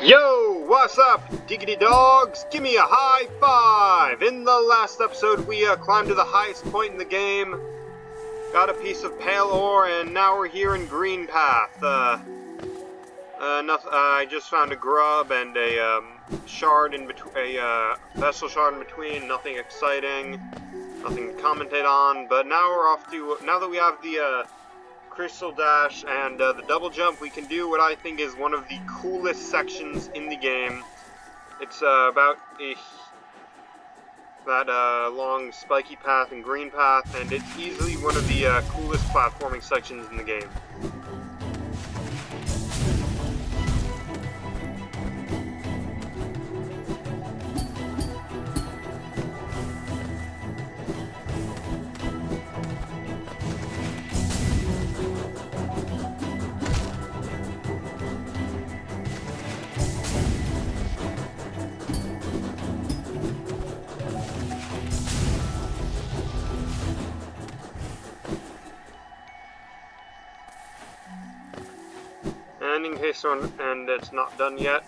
Yo, what's up, diggity dogs? Give me a high five! In the last episode, we climbed to the highest point in the game, got a piece of pale ore, and now we're here in Green Path. I just found a grub and a shard in between, a vessel shard in between. Nothing exciting, nothing to commentate on. But now we're off to. Now that we have the Crystal Dash and the double jump, we can do what I think is one of the coolest sections in the game. It's about that long spiky path and green path, and it's easily one of the coolest platforming sections in the game. And in case and it's not done yet,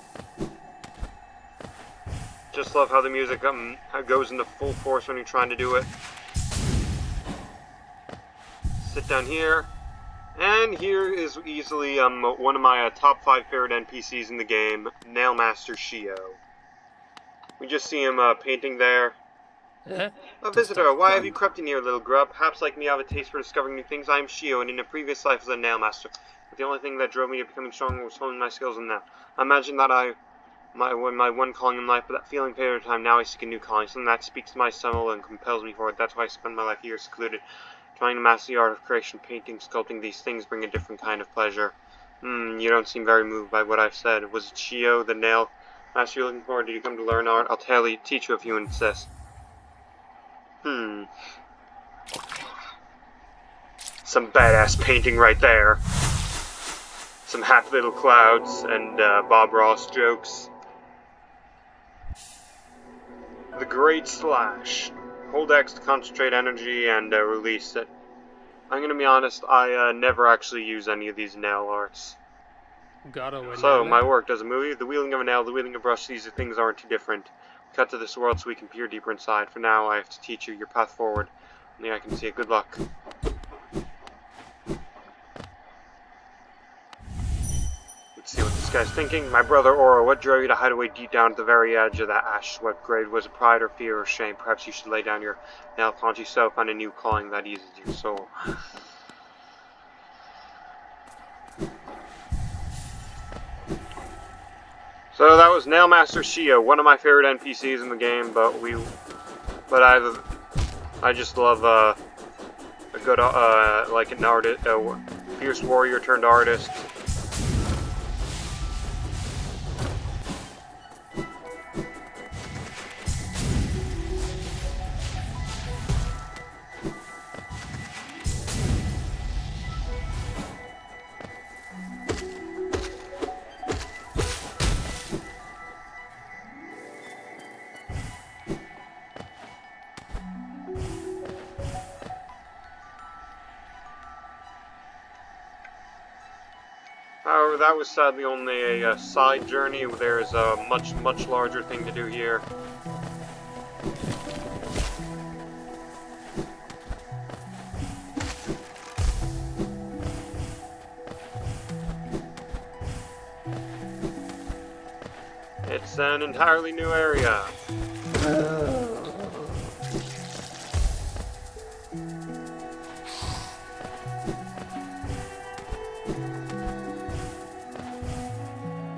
just love how the music goes into full force when you're trying to do it. Sit down here, and here is easily one of my top 5 favorite NPCs in the game, Nail Master Shio. We just see him painting there. A visitor, why have you crept in here, little grub? Perhaps like me, I have a taste for discovering new things. I am Shio, and in a previous life was a nail master. But the only thing that drove me to becoming stronger was honing my skills in that. I imagine that my one calling in life, but that feeling faded over time. Now I seek a new calling, something that speaks to my soul and compels me forward. That's why I spend my life here secluded, trying to master the art of creation, painting, sculpting. These things bring a different kind of pleasure. You don't seem very moved by what I've said. Was it Shio, the nail master you're looking for? Did you come to learn art? I'll teach you if you insist. Some badass painting right there. Some happy little clouds and Bob Ross jokes. The Great Slash. Hold X to concentrate energy and release it. I'm gonna be honest, I never actually use any of these nail arts. So, my work, does it move you? The wielding of a nail, the wielding of a brush, these things aren't too different. We cut to this world so we can peer deeper inside. For now, I have to teach you your path forward. Only I can see it. Good luck. Let's see what this guy's thinking. My brother Aura, what drove you to hide away deep down at the very edge of that ash-swept grave? Was it pride or fear or shame? Perhaps you should lay down your nail-paunchy self on a new calling that eases your soul. So that was Nail Master Shio, one of my favorite NPCs in the game, I just love a good like an artist, a fierce warrior turned artist. However, that was sadly only a side journey. There is a much larger thing to do here. It's an entirely new area.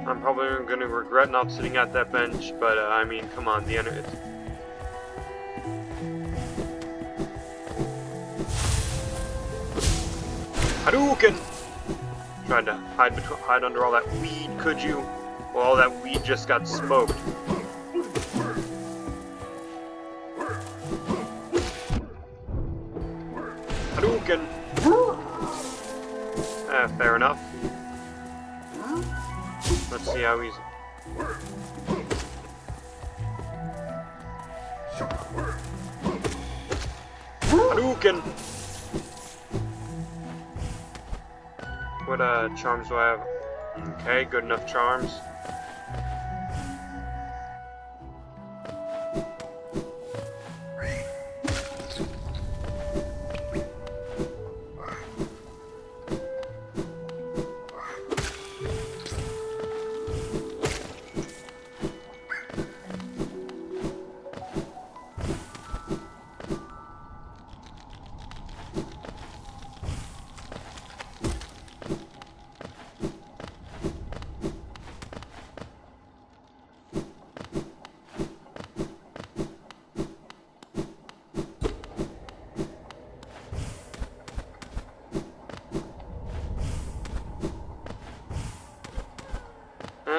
I'm probably going to regret not sitting at that bench, but I mean, come on, the end of it. Hadouken! Tried to hide under all that weed, could you? Well, all that weed just got smoked. Hadouken! Fair enough. Let's see how he's... Hadouken! What charms do I have? Okay, good enough charms.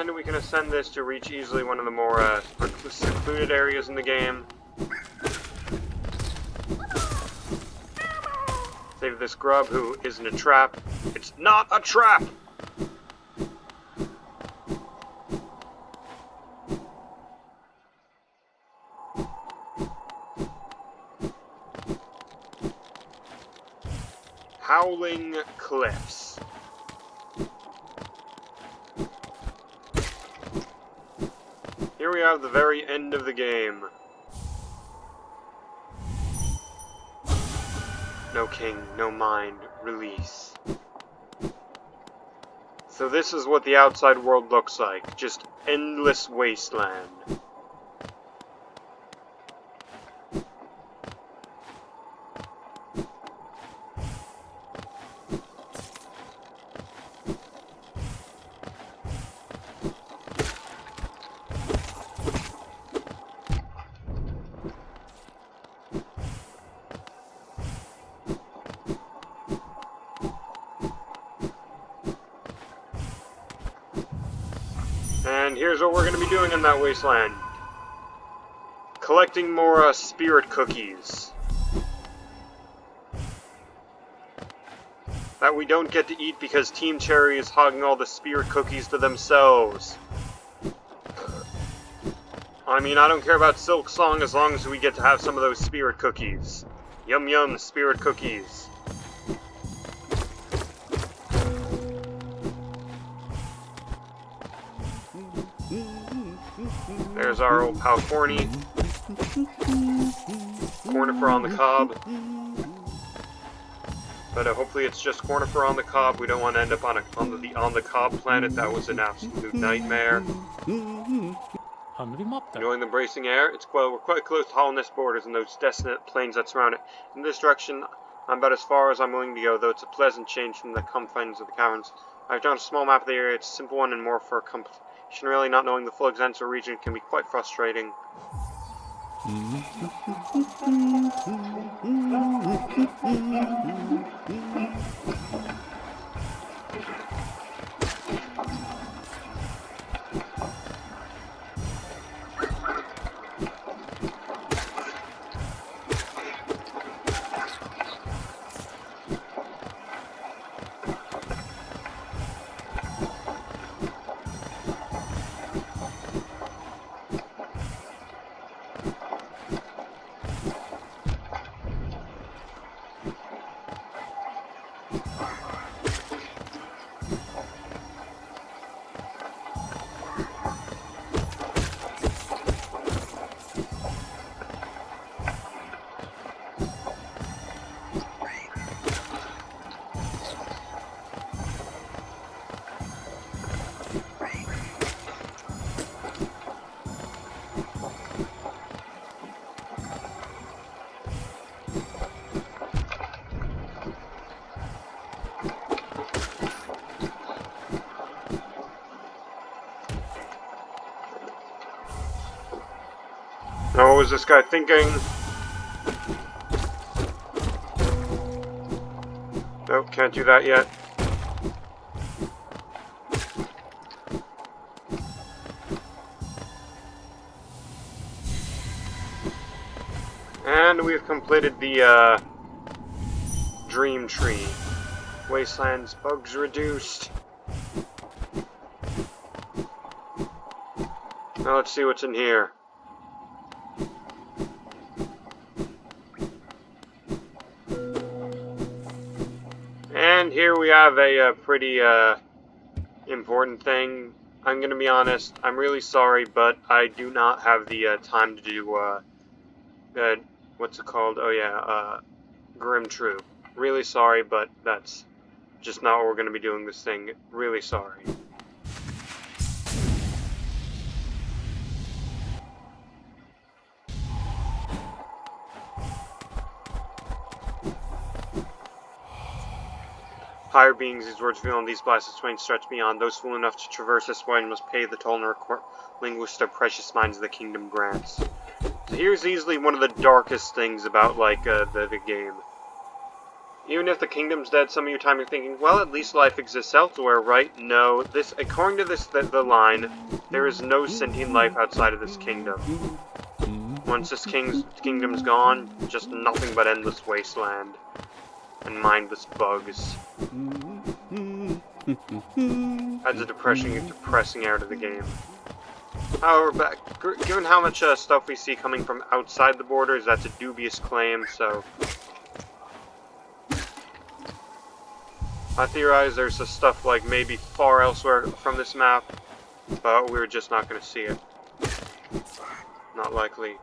And we can ascend this to reach easily one of the more secluded areas in the game. Save this grub who isn't a trap. It's not a trap! Howling Cliffs. Here we are at the very end of the game. No king, no mind, release. So this is what the outside world looks like. Just endless wasteland. And here's what we're going to be doing in that wasteland. Collecting more spirit cookies. That we don't get to eat because Team Cherry is hogging all the spirit cookies to themselves. I mean, I don't care about Silk Song as long as we get to have some of those spirit cookies. Yum yum, spirit cookies. There's our old pal Corny. Cornifer on the cob. But hopefully it's just Cornifer on the cob. We don't want to end up on the cob planet. That was an absolute nightmare. Enjoying the bracing air. We're quite close to Hollowness borders and those desolate plains that surround it. In this direction, I'm about as far as I'm willing to go, though it's a pleasant change from the confines of the caverns. I've drawn a small map of the area. It's a simple one and more for completion. Really, not knowing the full extent of a region can be quite frustrating. Now, what was this guy thinking? Nope, can't do that yet. And we've completed the, Dream Tree. Wastelands, bugs reduced. Now let's see what's in here. And here we have a pretty important thing. I'm gonna be honest, I'm really sorry, but I do not have the time to do what's it called? Oh yeah, Grim Troop. Really sorry, but that's just not what we're gonna be doing this thing. Really sorry. Higher beings, these words reveal, and these blasted twain stretch beyond. Those fool enough to traverse this way must pay the toll and relinquish their precious minds the kingdom grants. So here's easily one of the darkest things about, like, the game. Even if the kingdom's dead, some of your time you're thinking, well, at least life exists elsewhere, right? No, according to the line, there is no sentient life outside of this kingdom. Once this kingdom's gone, just nothing but endless wasteland and mindless bugs. Adds a depressing air to the game. However, given how much stuff we see coming from outside the borders, that's a dubious claim, so I theorize there's some stuff like maybe far elsewhere from this map, but we're just not going to see it. Not likely.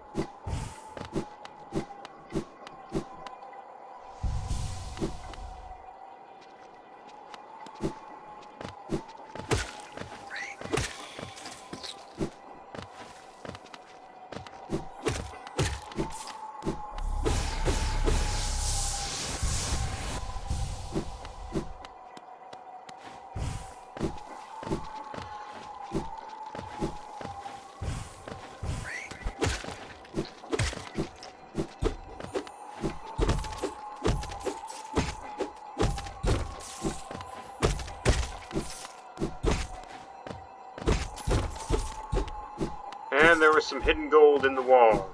And there was some hidden gold in the wall.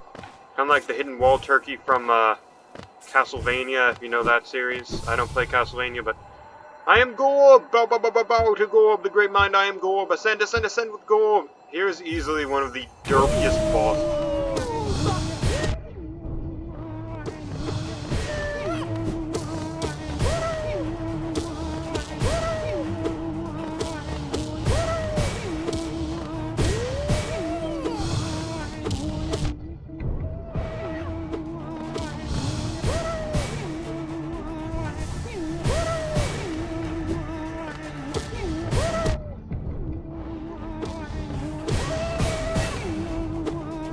Kind of like the hidden wall turkey from Castlevania, if you know that series. I don't play Castlevania, but I am Gorb! Bow, bow, bow, bow, bow to Gorb, the great mind, I am Gorb. Ascend, ascend, ascend with Gorb. Here's easily one of the derpiest bosses.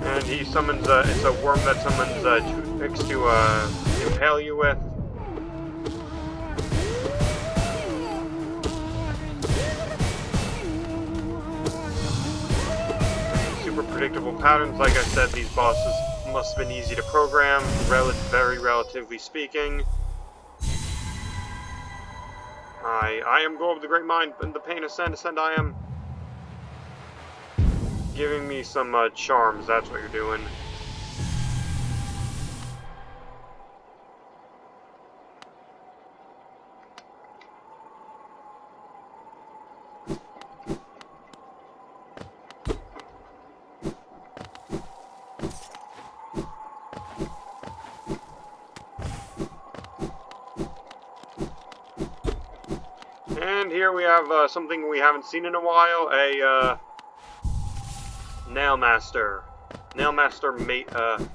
And he summons, it's a worm that summons toothpicks to impale you with. Super predictable patterns. Like I said, these bosses must have been easy to program, very relatively speaking. I am Gorb, the great mind, and the pain ascend, I am. Giving me some charms, that's what you're doing. And here we have something we haven't seen in a while, a Nail Master. Nail Master Mato.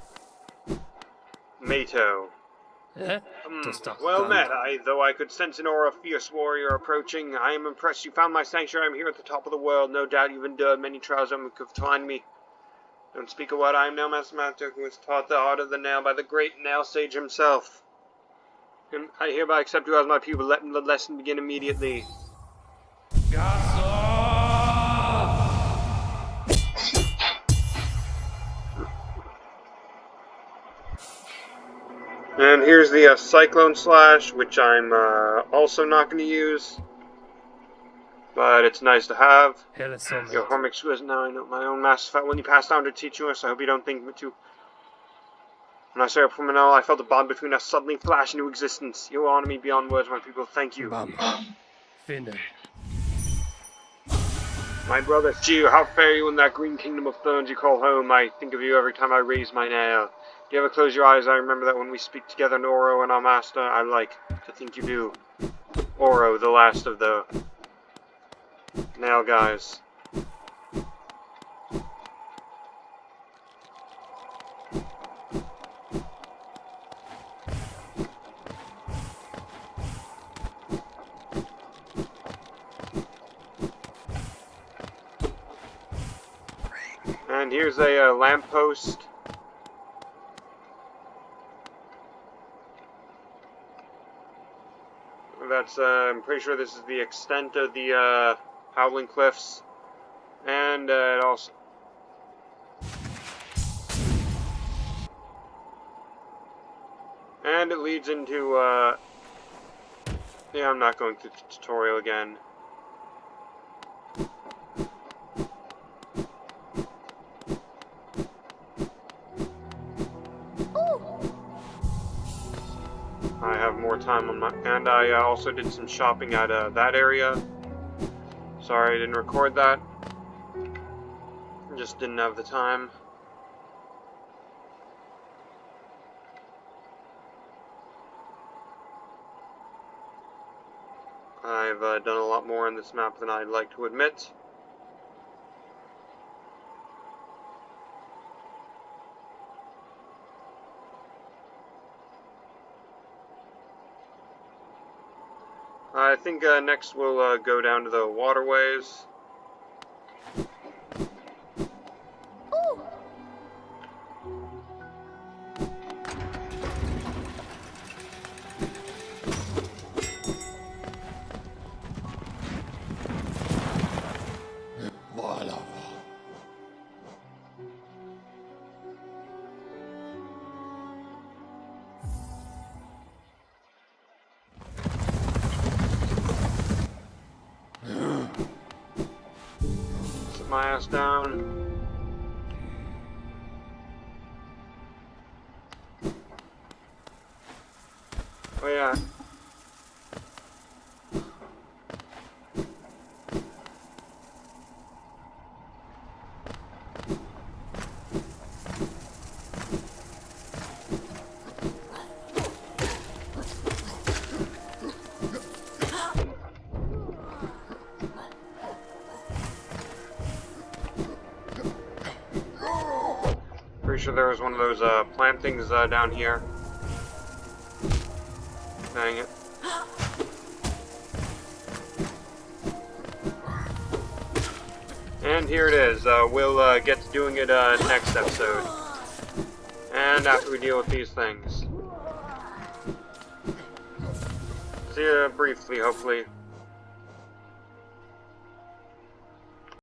Well met, though I could sense an aura of fierce warrior approaching. I am impressed you found my sanctuary. I'm here at the top of the world. No doubt you've endured many trials and could find me. Don't speak a word. I am Nail Master Mato, who was taught the art of the nail by the great nail sage himself. And I hereby accept you as my pupil. Let the lesson begin immediately. And here's the Cyclone Slash, which I'm also not going to use. But it's nice to have. Your home exquisite. Now I know my own master felt when you passed down to teach us. I hope you don't think me too. When I started up from Manila, I felt a bond between us suddenly flash into existence. You honor me beyond words, my people. Thank you. My brother, Jew, how fare you in that green kingdom of thorns you call home? I think of you every time I raise my nail. Do you ever close your eyes? I remember that when we speak together in Oro and our master, I like to think you do. Oro, the last of the nail guys. And here's a lamppost. That's, I'm pretty sure this is the extent of the, Howling Cliffs. And, it also... And it leads into, Yeah, I'm not going through the tutorial again. I have more time on my... And I also did some shopping at that area. Sorry I didn't record that. Just didn't have the time. I've done a lot more in this map than I'd like to admit. I think next we'll go down to the waterways. Sit my ass down. Oh yeah. Pretty sure there was one of those plant things down here. Dang it. And here it is. We'll get to doing it next episode. And after we deal with these things. See you briefly, hopefully.